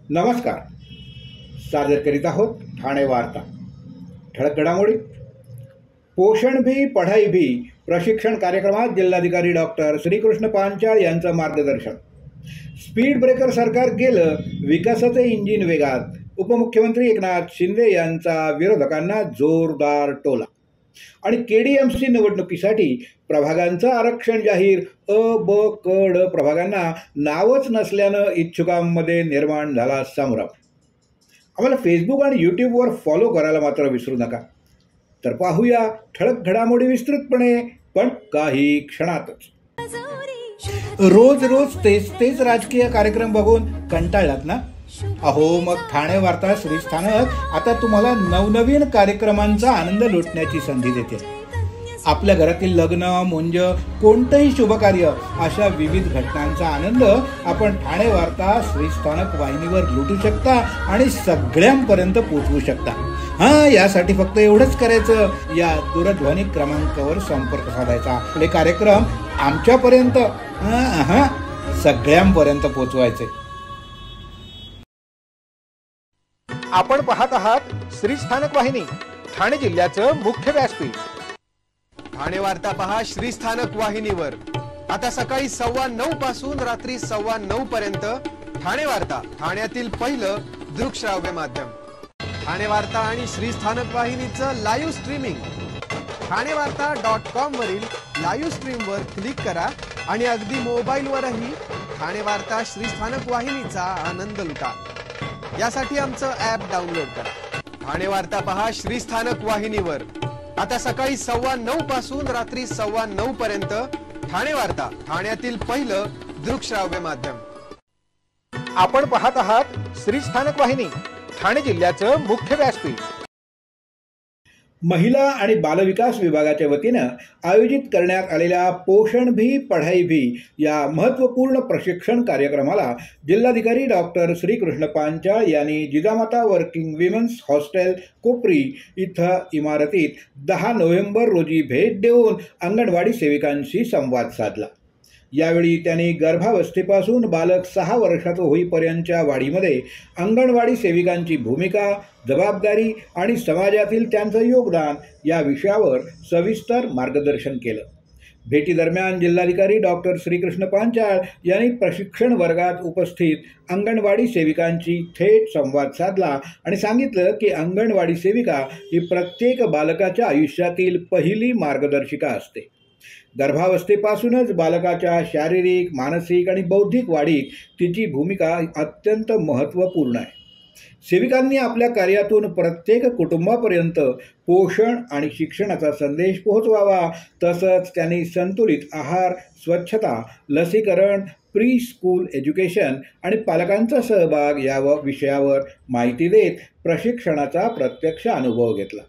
नमस्कार. सादर करीत आहोत ठाणे वार्ता. ठळक घडामोडी. पोषण भी पढ़ाई भी प्रशिक्षण कार्यक्रमात जिल्हाधिकारी डॉक्टर श्रीकृष्ण पांचाळ यांचं मार्गदर्शन. स्पीड ब्रेकर सरकार गेलं, विकासाचे इंजिन वेगात. उपमुख्यमंत्री एकनाथ शिंदे यांचा विरोधकांना जोरदार टोला. आणि KDMC निवडणुकीसाठी प्रभागांचं आरक्षण जाहीर. अ, ब, क, ड प्रभागांना नावच नसल्यानं इच्छुकांमध्ये निर्माण झाला संभ्रम. आम्हाला फेसबुक आणि यूट्यूबवर फॉलो करायला मात्र विसरू नका. तर पाहूया ठळक घडामोडी विस्तृतपणे, पण काही क्षणातच. रोज रोज तेच राजकीय कार्यक्रम बघून कंटाळलात ना? अहो, मग ठाणे वार्ता श्रीस्थानक आता तुम्हाला नवनवीन कार्यक्रमांचा आनंद लुटण्याची संधी देते. आपल्या घरातील लग्न, मुंज, कोणतंही शुभकार्य अशा विविध घटनांचा आनंद आपण ठाणे वार्ता श्रीस्थानक वाहिनीवर लुटू शकता आणि सगळ्यांपर्यंत पोहोचवू शकता. यासाठी फक्त एवढंच करायचं, या दूरध्वनी क्रमांकावर संपर्क साधायचा. आपले कार्यक्रम आमच्यापर्यंत सगळ्यांपर्यंत पोहोचवायचे. आपण पाहत आहात श्रीस्थानक वाहिनी, ठाणे जिल्ह्याचं मुख्य व्यासपीठ. ठाणे वार्ता पहा श्रीस्थानक वाहिनीवर. आता सकाळी 9:15 पासून रात्री 9:15 पर्यंत ठाणे वार्ता, ठाण्यातील पहिलं दृकश्राव्य माध्यम. ठाणे वार्ता आणि श्रीस्थानक वाहिनीचं लाईव्ह स्ट्रीमिंग. ठाणेवार्ता.com वरील लाईव्ह स्ट्रीमवर क्लिक करा आणि अगदी मोबाईलवरही ठाणे वार्ता श्रीस्थानक वाहिनीचा आनंद लुटा. यासाठी आमचं ॲप डाउनलोड करा. ठाणे वार्ता पहा श्रीस्थानक वाहिनीवर. आता सकाळी 9:15 पासून रात्री 9:15 पर्यंत ठाणे वार्ता, ठाण्यातील पहिलं दृकश्राव्य माध्यम. आपण पाहत आहात श्रीस्थानक वाहिनी, ठाणे जिल्ह्याचं मुख्य व्यासपीठ. महिला आणि बालविकास विभागाच्या वतीनं आयोजित करण्यात आलेल्या पोषण भी पढ़ाई भी या महत्त्वपूर्ण प्रशिक्षण कार्यक्रमाला जिल्हाधिकारी डॉक्टर श्रीकृष्ण पांचाळ यांनी जिजामाता वर्किंग विमेन्स हॉस्टेल कोपरी इथं इमारतीत 10 नोव्हेंबर रोजी भेट देऊन अंगणवाडी सेविकांशी संवाद साधला. यावेळी त्यांनी गर्भावस्थेपासून बालक 6 वर्षाचं होईपर्यंतच्या वाढीमध्ये अंगणवाडी सेविकांची भूमिका, जबाबदारी आणि समाजातील त्यांचं योगदान या विषयावर सविस्तर मार्गदर्शन केलं. भेटीदरम्यान जिल्हाधिकारी डॉक्टर श्रीकृष्ण पांचाळ यांनी प्रशिक्षण वर्गात उपस्थित अंगणवाडी सेविकांची थेट संवाद साधला आणि सांगितलं की अंगणवाडी सेविका ही प्रत्येक बालकाच्या आयुष्यातील पहिली मार्गदर्शिका असते. गर्भावस्थेपासूनच बालकाच्या शारीरिक, मानसिक आणि बौद्धिक वाढीत तिची भूमिका अत्यंत महत्त्वपूर्ण आहे. सेविकांनी आपल्या कार्यातून प्रत्येक कुटुंबापर्यंत पोषण आणि शिक्षणाचा संदेश पोहोचवावा. तसंच त्यांनी संतुलित आहार, स्वच्छता, लसीकरण, प्री स्कूल एज्युकेशन आणि पालकांचा सहभाग या विषयावर माहिती देत प्रशिक्षणाचा प्रत्यक्ष अनुभव घेतला.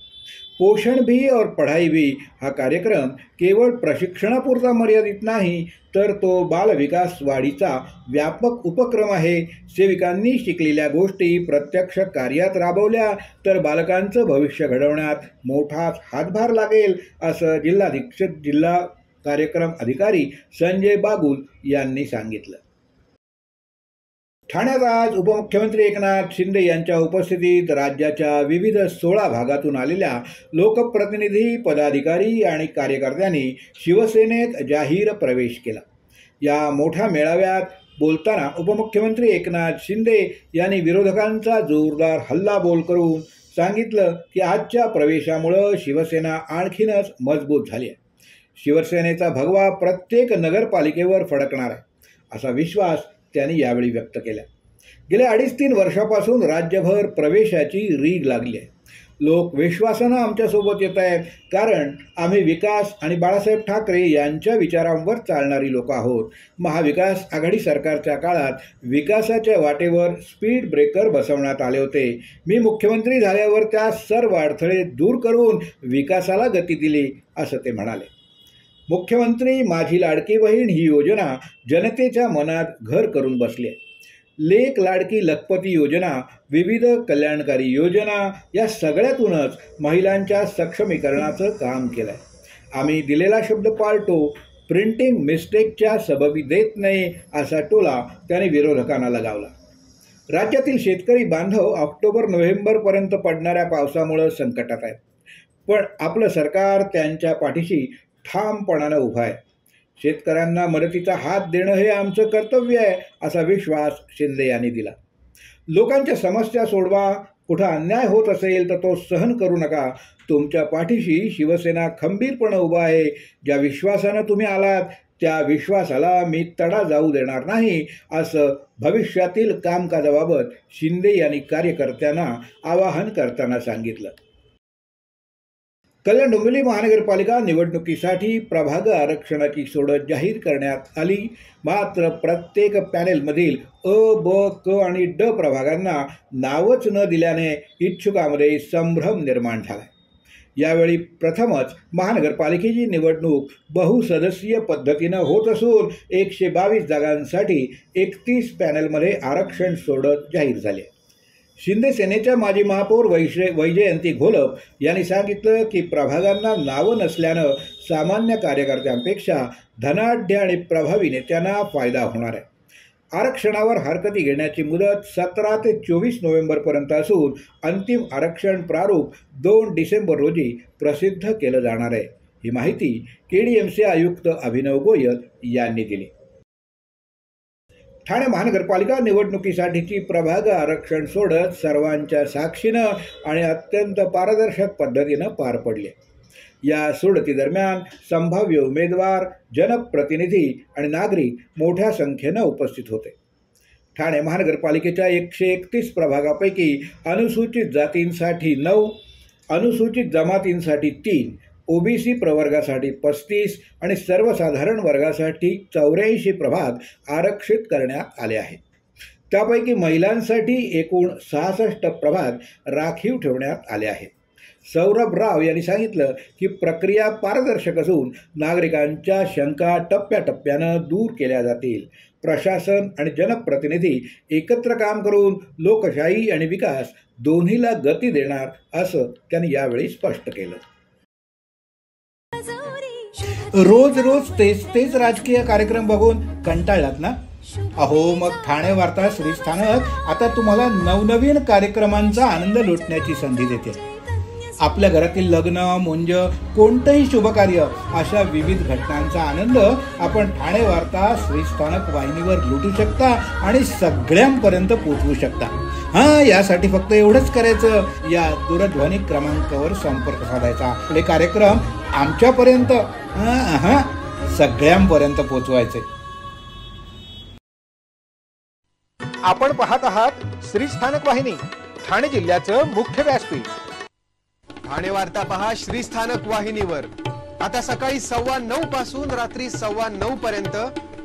पोषण भी और पढ़ाई भी हा कार्यक्रम केवळ प्रशिक्षणापुरता मर्यादित नाही, तर तो बालविकास वाढीचा व्यापक उपक्रम आहे. सेविकांनी शिकलेल्या गोष्टी प्रत्यक्ष कार्यात राबवल्या तर बालकांचं भविष्य घडवण्यात मोठाच हातभार लागेल, असं जिल्हा कार्यक्रम अधिकारी संजय बागुल यांनी सांगितलं. ठाण्यात आज उपमुख्यमंत्री एकनाथ शिंदे यांच्या उपस्थितीत राज्याच्या विविध 16 भागातून आलेल्या लोकप्रतिनिधी, पदाधिकारी आणि कार्यकर्त्यांनी शिवसेनेत जाहीर प्रवेश केला. या मोठ्या मेळाव्यात बोलताना उपमुख्यमंत्री एकनाथ शिंदे यांनी विरोधकांचा जोरदार हल्लाबोल करून सांगितलं की आजच्या प्रवेशामुळं शिवसेना आणखीनच मजबूत झाली आहे. शिवसेनेचा भगवा प्रत्येक नगरपालिकेवर फडकणार आहे, असा विश्वास त्यांनी यावेळी व्यक्त केला. गेल्या 2.5-3 वर्षापासून राज्यभर प्रवेशाची रीग लागली आहे. लोक विश्वासानं आमच्यासोबत येत आहेत, कारण आम्ही विकास आणि बाळासाहेब ठाकरे यांच्या विचारांवर चालणारी लोक आहोत. महाविकास आघाडी सरकारच्या काळात विकासाच्या वाटेवर स्पीड ब्रेकर बसवण्यात आले होते. मी मुख्यमंत्री झाल्यावर त्या सर्व अडथळे दूर करून विकासाला गती दिली, असं ते म्हणाले. मुख्यमंत्री माझी लाडकी बहीण ही योजना जनतेच्या मनात घर करून बसली आहे. लेक लाडकी लखपती योजना, विविध कल्याणकारी योजना या सगळ्यातूनच महिलांच्या सक्षमीकरणाचं काम केलं आहे. आम्ही दिलेला शब्द पाळतो, प्रिंटिंग मिस्टेकच्या सबबी देत नाही, असा टोला त्याने विरोधकांना लगावला. राज्यातील शेतकरी बांधव ऑक्टोबर-नोव्हेंबरपर्यंत पडणाऱ्या पावसामुळे संकटात आहेत. पण आपलं सरकार त्यांच्या पाठीशी ठामपणानं उभं आहे. शेतकऱ्यांना मदतीचा हात देणं हे आमचं कर्तव्य आहे, असा विश्वास शिंदे यांनी दिला. लोकांच्या समस्या सोडवा, कुठं अन्याय होत असेल तर तो सहन करू नका. तुमच्या पाठीशी शिवसेना खंबीरपणे उभा आहे. ज्या विश्वासानं तुम्ही आलात त्या विश्वासाला मी तडा जाऊ देणार नाही, असं भविष्यातील कामकाजाबाबत शिंदे यांनी कार्यकर्त्यांना आवाहन करताना सांगितलं. कल्याण डोंबिवली महानगरपालिका निवडणुकीसाठी प्रभाग आरक्षणाची सोडत जाहीर करण्यात आली. मात्र प्रत्येक पॅनेलमधील अ, ब, क आणि ड प्रभागांना नावच न दिल्याने इच्छुकांमध्ये संभ्रम निर्माण झाला. यावेळी प्रथमच महानगरपालिकेची निवडणूक बहुसदस्यीय पद्धतीनं होत असून 122 जागांसाठी 31 पॅनेलमध्ये आरक्षण सोडत जाहीर झाले. शिंदे सेनेच्या माजी महापौर वैजयंती घोलप यांनी सांगितलं की प्रभागांना नावं नसल्यानं सामान्य कार्यकर्त्यांपेक्षा धनाढ्य आणि प्रभावी नेत्यांना फायदा होणार आहे. आरक्षणावर हरकती घेण्याची मुदत 17 ते 24 नोव्हेंबरपर्यंत असून अंतिम आरक्षण प्रारूप 2 डिसेंबर रोजी प्रसिद्ध केलं जाणार आहे. ही माहिती KDMC आयुक्त अभिनव गोयल यांनी दिली. ठाणे महानगरपालिका निवडणुकीसाठीची प्रभाग आरक्षण सोडत सर्वांच्या साक्षीनं आणि अत्यंत पारदर्शक पद्धतीनं पार पडले. या सोडतीदरम्यान संभाव्य उमेदवार, जनप्रतिनिधी आणि नागरिक मोठ्या संख्येनं उपस्थित होते. ठाणे महानगरपालिकेच्या 131 प्रभागापैकी अनुसूचित जातींसाठी 9, अनुसूचित जमातींसाठी 3, OBC प्रवर्गासाठी 35 आणि सर्वसाधारण वर्गासाठी 84 प्रभाग आरक्षित करण्यात आले आहेत. त्यापैकी महिलांसाठी एकूण 66 प्रभाग राखीव ठेवण्यात आले आहेत. सौरभ राव यांनी सांगितलं की प्रक्रिया पारदर्शक असून नागरिकांच्या शंका टप्प्याटप्प्यानं दूर केल्या जातील. प्रशासन आणि जनप्रतिनिधी एकत्र काम करून लोकशाही आणि विकास दोन्हीला गती देणार, असं त्यांनी यावेळी स्पष्ट केलं. रोज रोज तेच राजकीय कार्यक्रम बघून कंटाळलात ना? अहो, मग ठाणे वार्ता श्रीस्थानक आता तुम्हाला नवनवीन कार्यक्रमांचा आनंद लुटण्याची संधी देते. आपल्या घरातील लग्न, मुंज, कोणतंही शुभकार्य अशा विविध घटनांचा आनंद आपण ठाणे वार्ता श्रीस्थानक वाहिनीवर लुटू शकता आणि सगळ्यांपर्यंत पोहोचवू शकता. यासाठी फक्त एवढंच करायचं, या दूरध्वनी क्रमांकावर संपर्क साधायचा. आपले कार्यक्रम आमच्यापर्यंत सगळ्यांपर्यंत पोहोचवायचे. आपण पाहत आहात श्रीस्थानक वाहिनी, ठाणे जिल्ह्याचं मुख्य व्यासपीठ. ठाणे वार्ता पहा श्रीस्थानक वाहिनीवर. आता सकाळी 9:15 पासून रात्री 9:15 पर्यंत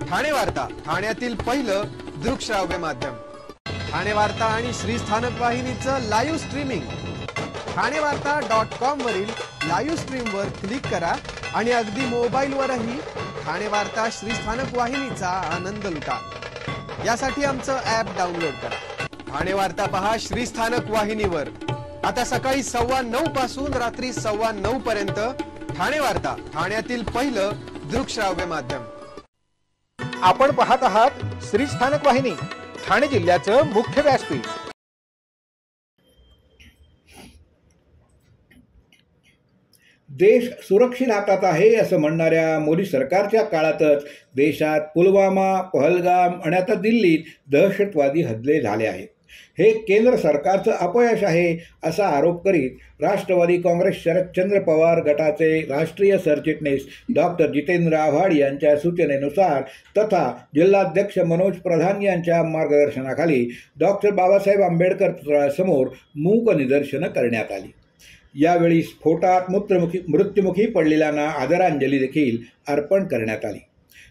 ठाणे वार्ता, ठाण्यातील पहिलं दृकश्राव्य माध्यम. ठाणे वार्ता आणि श्रीस्थानक वाहिनीचं लाईव्ह स्ट्रीमिंग ठाणेवार्ता.com वरील लाईव्ह स्ट्रीमवर क्लिक करा आणि अगदी मोबाईलवरही ठाणे वार्ता श्रीस्थानक वाहिनीचा आनंद लुटा. यासाठी आमचं ॲप डाउनलोड करा. ठाणे वार्ता पहा श्रीस्थानक वाहिनीवर. आता सकाळी 9:15 पासून रात्री 9:15 पर्यंत ठाणे वार्ता, ठाण्यातील पहिलं दृकश्राव्य माध्यम. आपण पाहत आहात श्रीस्थानक वाहिनी, ठाणे जिल्ह्याचं मुख्य व्यासपीठ. देश सुरक्षित हातात आहे असं म्हणणाऱ्या मोदी सरकारच्या काळातच देशात पुलवामा, पहलगाम आणि आता दिल्लीत दहशतवादी हल्ले झाले आहेत. हे केंद्र सरकारचं अपयश आहे, असा आरोप करीत राष्ट्रवादी काँग्रेस शरदचंद्र पवार गटाचे राष्ट्रीय सरचिटणीस डॉक्टर जितेंद्र आव्हाड यांच्या सूचनेनुसार तथा जिल्हाध्यक्ष मनोज प्रधान यांच्या मार्गदर्शनाखाली डॉक्टर बाबासाहेब आंबेडकर पुतळ्यासमोर मूक निदर्शनं करण्यात आली. यावेळी स्फोटात मृत्युमुखी पडलेल्यांना आदरांजली देखील अर्पण करण्यात आली.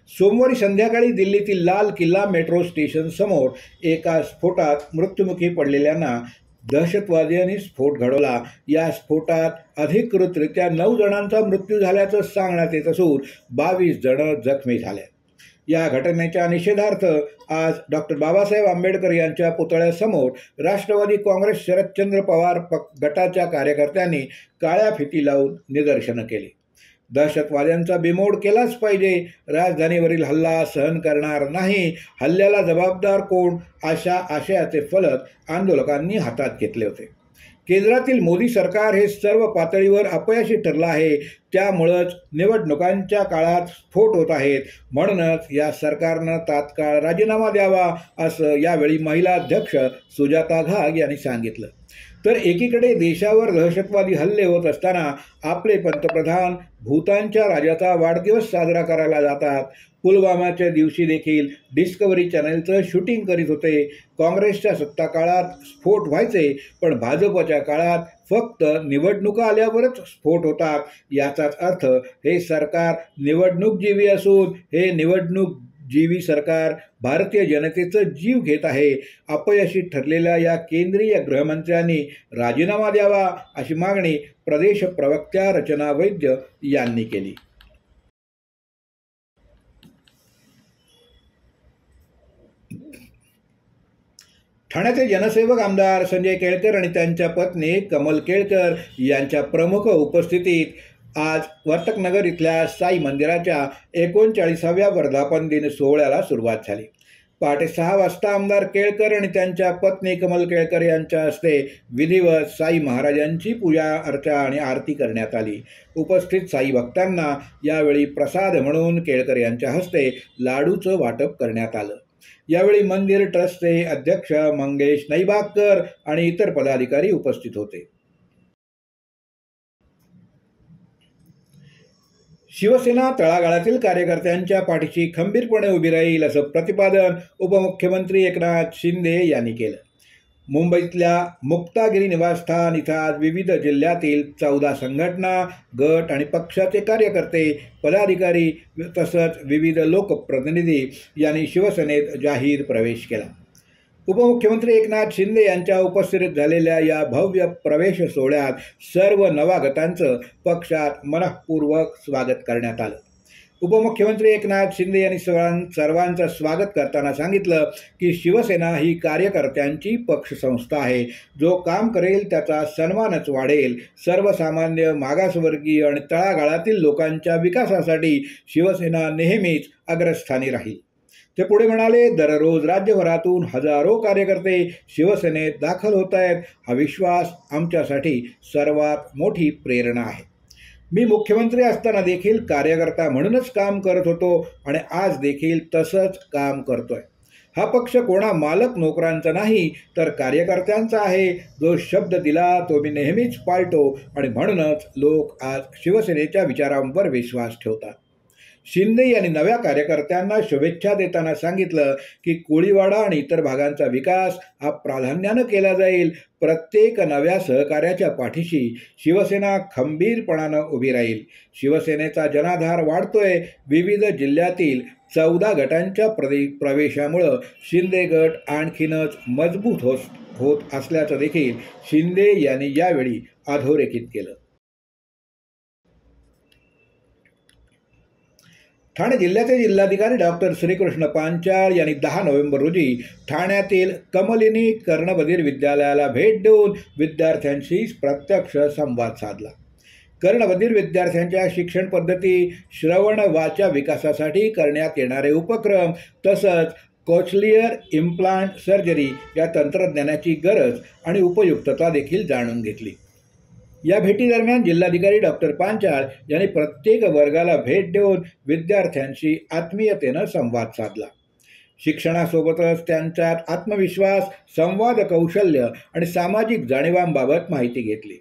सोमवारी संध्याकाळी दिल्लीतील लाल किल्ला मेट्रो स्टेशन समोर एका स्फोटात मृत्युमुखी पडलेल्यांना दहशतवाद्यांनी स्फोट घडवला. या स्फोटात अधिकृतरित्या 9 जणांचा मृत्यू झाल्याचं सांगण्यात येत असून 22 जण जखमी झाले. या घटनेच्या निषेधार्थ आज डॉक्टर बाबासाहेब आंबेडकर यांच्या पुतळ्यासमोर राष्ट्रवादी काँग्रेस शरदचंद्र पवार गटाच्या कार्यकर्त्यांनी काळ्या फिती लावून निदर्शनं केली. दहशतवाद्यांचा बिमोड केलाच पाहिजे. राजधानीवरील हल्ला सहन करणार नाही. हल्ल्याला जबाबदार कोण, अशा आशयाचे फलक आंदोलकांनी हातात घेतले होते. केंद्रातील मोदी सरकार हे सर्व पातळीवर अपयशी ठरलं आहे. त्यामुळंच निवडणुकांच्या काळात स्फोट होत आहेत. म्हणूनच या सरकारनं तात्काळ राजीनामा द्यावा, असं यावेळी महिला अध्यक्ष सुजाता घाग यांनी सांगितलं. तर एकीकडे देशावर दहशतवादी हल्ले होत असताना आपले पंतप्रधान भूतानच्या राजाचा वाढदिवस साजरा करायला जातात. पुलवामाच्या दिवशी देखील डिस्कव्हरी चॅनलचं शूटिंग करीत होते. काँग्रेसच्या सत्ता काळात स्फोट व्हायचे, पण भाजपच्या काळात फक्त निवडणुका आल्यावरच स्फोट होतात. याचाच अर्थ हे सरकार निवडणूकजीवी असून हे निवडणूकजीवी सरकार भारतीय जनतेचा जीव घेत आहे. अपयशी ठरलेल्या या केंद्रीय गृहमंत्र्यांनी राजीनामा द्यावा, अशी मागणी प्रदेश प्रवक्त्या रचना वैद्य यांनी केली. ठाण्याचे जनसेवक आमदार संजय केळकर आणि त्यांच्या पत्नी कमल केळकर यांच्या प्रमुख उपस्थितीत आज वर्तकनगर इथल्या साई मंदिराच्या 39व्या वर्धापन दिन सोहळ्याला सुरुवात झाली. पहाटे 6 वाजता आमदार केळकर आणि त्यांच्या पत्नी कमल केळकर यांच्या हस्ते विधिवत साई महाराजांची पूजा अर्चा आणि आरती करण्यात आली. उपस्थित साई भक्तांना यावेळी प्रसाद म्हणून केळकर यांच्या हस्ते लाडूचं वाटप करण्यात आलं. यावेळी मंदिर ट्रस्टचे अध्यक्ष मंगेश नैबागकर आणि इतर पदाधिकारी उपस्थित होते. शिवसेना तळागाळातील कार्यकर्त्यांच्या पाठीशी खंबीरपणे उभी राहील, असं प्रतिपादन उपमुख्यमंत्री एकनाथ शिंदे यांनी केलं. मुंबईतल्या मुक्तागिरी निवासस्थान इथं आज विविध जिल्ह्यातील 14 संघटना, गट आणि पक्षाचे कार्यकर्ते, पदाधिकारी तसंच विविध लोकप्रतिनिधी यांनी शिवसेनेत जाहीर प्रवेश केला. उपमुख्यमंत्री एकनाथ शिंदे यांच्या उपस्थितीत झालेल्या या भव्य प्रवेश सोहळ्यात सर्व नवागतांचं पक्षात मनःपूर्वक स्वागत करण्यात आलं. उपमुख्यमंत्री एकनाथ शिंदे यांनी सर्वांचं स्वागत करताना सांगितलं की शिवसेना ही कार्यकर्त्यांची पक्षसंस्था आहे. जो काम करेल त्याचा सन्मानच वाढेल. सर्वसामान्य, मागासवर्गीय आणि तळागाळातील लोकांच्या विकासासाठी शिवसेना नेहमीच अग्रस्थानी राहील. ते पुढे म्हणाले, दररोज राज्यभरातून हजारो कार्यकर्ते शिवसेनेत दाखल होत आहेत. हा विश्वास आमच्यासाठी सर्वात मोठी प्रेरणा आहे. मी मुख्यमंत्री असताना देखील कार्यकर्ता म्हणूनच काम करत होतो आणि आज देखील तसंच काम करतोय. हा पक्ष कोणा मालक नोकरांचा नाही तर कार्यकर्त्यांचा आहे. जो शब्द दिला तो मी नेहमीच पाळतो आणि म्हणूनच लोक आज शिवसेनेच्या विचारांवर विश्वास ठेवतात. शिंदे यांनी नव्या कार्यकर्त्यांना शुभेच्छा देताना सांगितलं की कोळीवाडा आणि इतर भागांचा विकास हा प्राधान्यानं केला जाईल. प्रत्येक नव्या सहकार्याच्या पाठीशी शिवसेना खंबीरपणानं उभी राहील. शिवसेनेचा जनाधार वाढतोय. विविध जिल्ह्यातील 14 गटांच्या प्रवेशामुळं शिंदे गट आणखीनच मजबूत होत असल्याचं देखील शिंदे यांनी यावेळी अधोरेखित केलं. ठाणे जिल्ह्याचे जिल्हाधिकारी डॉक्टर श्रीकृष्ण पांचाळ यांनी 10 नोव्हेंबर रोजी ठाण्यातील कमलिनी कर्णबधीर विद्यालयाला भेट देऊन विद्यार्थ्यांशी प्रत्यक्ष संवाद साधला. कर्णबधीर विद्यार्थ्यांच्या शिक्षण पद्धती, श्रवण वाचा विकासासाठी करण्यात येणारे उपक्रम तसंच कोचलियर इम्प्लांट सर्जरी या तंत्रज्ञानाची गरज आणि उपयुक्तता देखील जाणून घेतली. या भेटीदरम्यान जिल्हाधिकारी डॉक्टर पांचाळ यांनी प्रत्येक वर्गाला भेट देऊन विद्यार्थ्यांशी आत्मीयतेनं संवाद साधला. शिक्षणासोबतच त्यांच्यात आत्मविश्वास, संवाद कौशल्य आणि सामाजिक जाणीवांबाबत माहिती घेतली.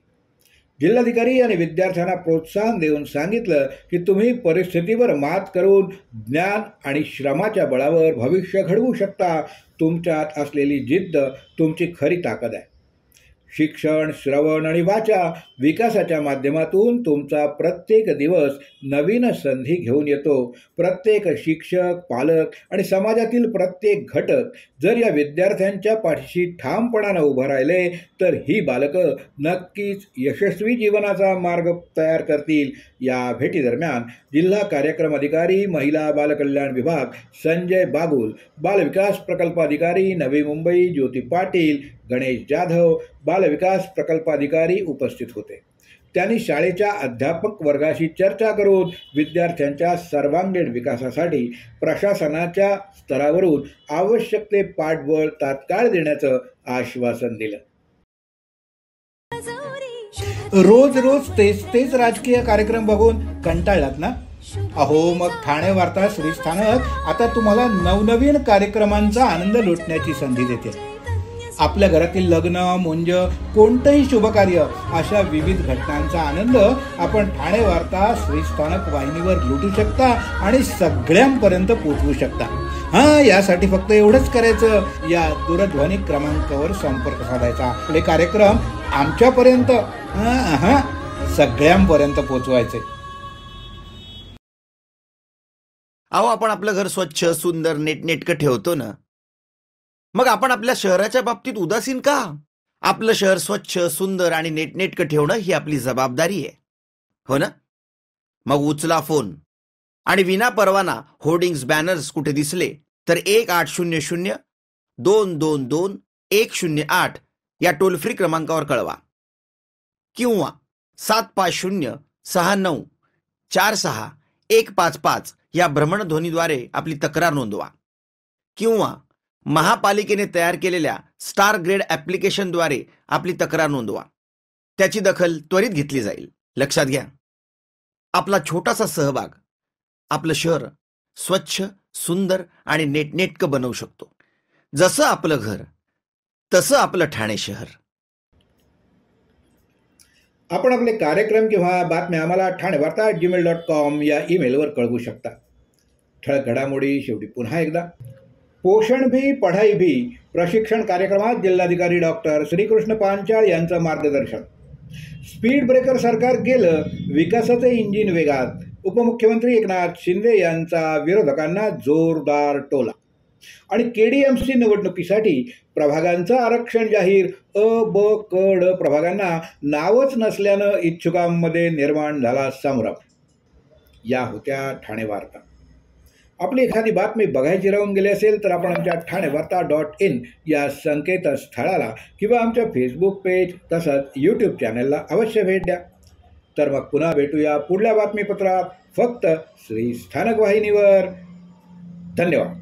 जिल्हाधिकारी यांनी विद्यार्थ्यांना प्रोत्साहन देऊन सांगितलं की तुम्ही परिस्थितीवर मात करून ज्ञान आणि श्रमाच्या बळावर भविष्य घडवू शकता. तुमच्यात असलेली जिद्द तुमची खरी ताकद आहे. शिक्षण, श्रवण आणि वाचा विकासाच्या माध्यमातून तुमचा प्रत्येक दिवस नवीन संधी घेऊन येतो. प्रत्येक शिक्षक, पालक आणि समाजातील प्रत्येक घटक जर या विद्यार्थ्यांच्या पाठीशी ठामपणानं उभं राहिले तर ही बालकं नक्कीच यशस्वी जीवनाचा मार्ग तयार करतील. या भेटीदरम्यान जिल्हा कार्यक्रम अधिकारी, महिला बालकल्याण विभाग संजय बागुल, बालविकास प्रकल्पाधिकारी नवी मुंबई ज्योती पाटील, गणेश जाधव, बालविकास प्रकल्पाधिकारी उपस्थित होते. त्यांनी शाळेच्या अध्यापक वर्गाशी चर्चा करून विद्यार्थ्यांच्या सर्वांगीण विकासासाठी प्रशासनाच्या स्तरावरून आवश्यक ते पाठबळ तात्काळ देण्याचं आश्वासन दिलं. रोज रोज तेच राजकीय कार्यक्रम बघून कंटाळलात ना? अहो, मग ठाणे वार्ता श्रीस्थानक आता तुम्हाला नवनवीन कार्यक्रमांचा आनंद लुटण्याची संधी देते. आपल्या घरातील लग्न, मुंज, कोणतंही शुभकार्य अशा विविध घटनांचा आनंद आपण ठाणे वार्ता श्रीस्थानक वाहिनीवर लुटू शकता आणि सगळ्यांपर्यंत पोहोचवू शकता. यासाठी फक्त एवढंच करायचं, या दूरध्वनी क्रमांकावर संपर्क साधायचा. आपले कार्यक्रम आमच्यापर्यंत सगळ्यांपर्यंत पोहोचवायचे. अहो, आपण आपलं घर स्वच्छ, सुंदर, नीटनेटकं ठेवतो ना, मग आपण आपल्या शहराच्या बाबतीत उदासीन का? आपलं शहर स्वच्छ, सुंदर आणि नीटनेटकं ठेवणं ही आपली जबाबदारी आहे, हो ना? मग उचला फोन आणि विना परवाना होर्डिंग्स, बॅनर्स कुठे दिसले तर 1800-222-108 या टोल फ्री क्रमांकावर कळवा किंवा 7506946-155 या भ्रमणध्वनीद्वारे आपली तक्रार नोंदवा किंवा महापालिकेने तयार केलेल्या स्टार ग्रेड ॲप्लिकेशनद्वारे आपली तक्रार नोंदवा. त्याची दखल त्वरित घेतली जाईल. लक्षात घ्या, आपला छोटासा सहभाग आपलं शहर स्वच्छ, सुंदर आणि नीटनेटकं बनवू शकतो. जसं आपलं घर तसं आपलं ठाणे शहर. आपण आपले कार्यक्रम किंवा बातम्या आम्हाला ठाणेवार्ता@gmail.com या ईमेलवर कळवू शकता. ठळक घडामोडी शेवटी पुन्हा एकदा. पोषण भी पढ़ाई भी प्रशिक्षण कार्यक्रमात जिल्हाधिकारी डॉक्टर श्रीकृष्ण पांचाळ यांचं मार्गदर्शन. स्पीड ब्रेकर सरकार गेलं, विकासाचे इंजिन वेगात. उपमुख्यमंत्री एकनाथ शिंदे यांचा विरोधकांना जोरदार टोला. आणि KDMC निवडणुकीसाठी प्रभागांचं आरक्षण जाहीर. अ, ब, क, ड प्रभागांना नावच नसल्यानं इच्छुकांमध्ये निर्माण झाला संभ्रम. या होत्या ठाणे वार्ता. आपली एखादी बातमी बघायची राहून गेली असेल तर आपण आमच्या ठाणेवार्ता.in या संकेतस्थळाला किंवा आमच्या फेसबुक पेज तसंच यूट्यूब चॅनलला अवश्य भेट द्या. तर मग पुन्हा भेटूया पुढल्या बातमीपत्रात, फक्त श्री स्थानक वाहिनीवर. धन्यवाद.